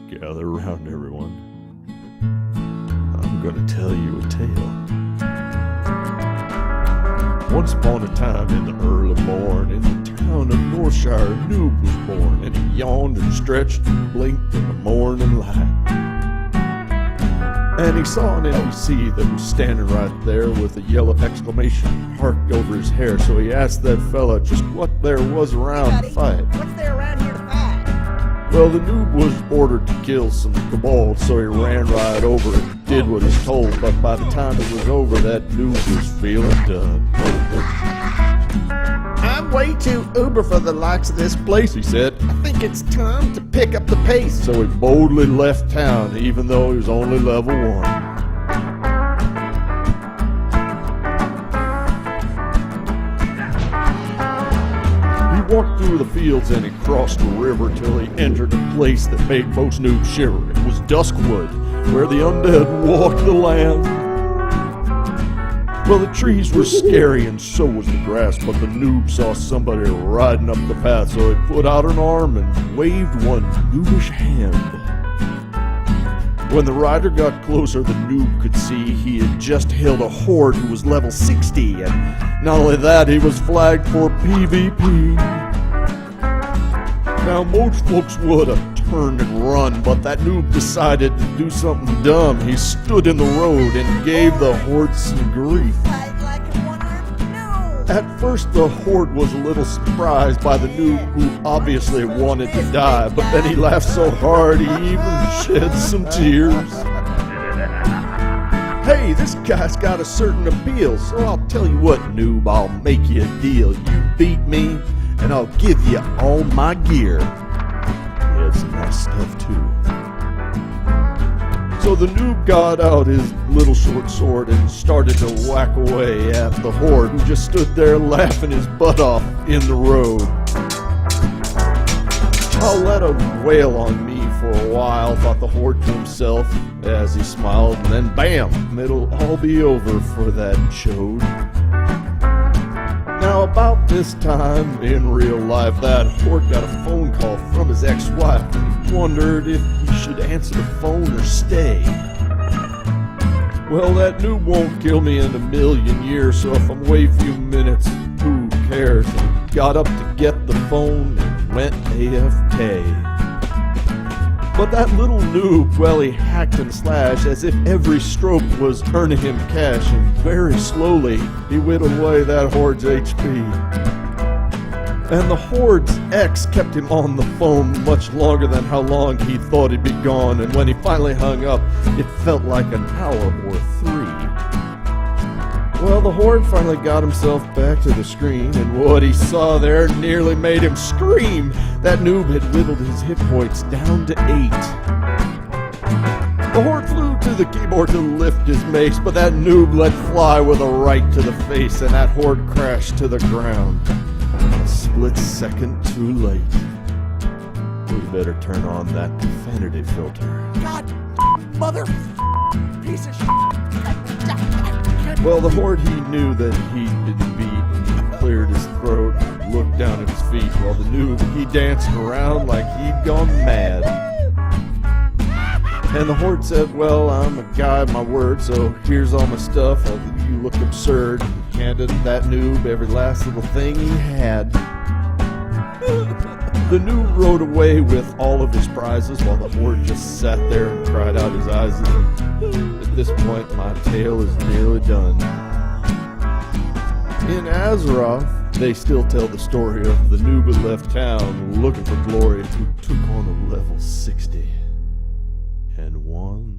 Gather around, everyone. I'm gonna tell you a tale. Once upon a time in the early morn, in the town of Northshire, Noob was born, and he yawned and stretched and blinked in the morning light. And he saw an NPC that was standing right there with a yellow exclamation mark over his hair, so he asked that fella just what there was around to fight. What's there around here to fight? Well, the noob was ordered to kill some kobolds, so he ran right over and did what he's told, but by the time it was over, that noob was feeling done. I'm way too uber for the likes of this place, He said, I think it's time to pick up the pace. so he boldly left town, even though he was only level 1. He walked through the fields and he crossed the river till he entered a place that made most noobs shiver. It was Duskwood, where the undead walked the land. Well, the trees were scary and so was the grass, but the noob saw somebody riding up the path, so he put out an arm and waved one noobish hand. When the rider got closer, the noob could see he had just hailed a horde who was level 60, and not only that, he was flagged for PvP. Now, most folks would have turned and run, but that noob decided to do something dumb. He stood in the road and gave the horde some grief. Fight like a one-armed gnome. At first, the horde was a little surprised by the noob, who obviously wanted to die, but then he laughed so hard he even shed some tears. Hey, this guy's got a certain appeal, so I'll tell you what, noob, I'll make you a deal. You beat me, and I'll give you all my gear. He had some nice stuff, too. So the noob got out his little short sword and started to whack away at the horde, who just stood there laughing his butt off in the road. I'll let him wail on me for a while, thought the horde to himself as he smiled, and then bam, it'll all be over for that chode. Now, about this time in real life, that horde got a phone call from his ex-wife, and he wondered if he should answer the phone or stay. Well, that noob won't kill me in a million years, so if I'm away a few minutes, who cares? He got up to get the phone and went AFK. But that little noob, well, he hacked and slashed as if every stroke was earning him cash, and very slowly he whittled away that horde's HP. And the horde's ex kept him on the phone much longer than how long he thought he'd be gone, and when he finally hung up, it felt like an hour or 3. Well, the horde finally got himself back to the screen, and what he saw there nearly made him scream. That noob had whittled his hit points down to 8. The horde flew to the keyboard to lift his mace, but that noob let fly with a right to the face, and that horde crashed to the ground. A split second too late. We better turn on that profanity filter. God, mother, piece of shit. Well, the horde, he knew that he'd been beat. He cleared his throat and looked down at his feet, while the noob, he danced around like he'd gone mad. And the horde said, well, I'm a guy of my word, so here's all my stuff. You look absurd. He handed that noob every last little thing he had. The noob rode away with all of his prizes, while the horde just sat there and cried out his eyes. At this point, my tale is nearly done. In Azeroth, they still tell the story of the noob who left town looking for glory, who took on a level 60 and won.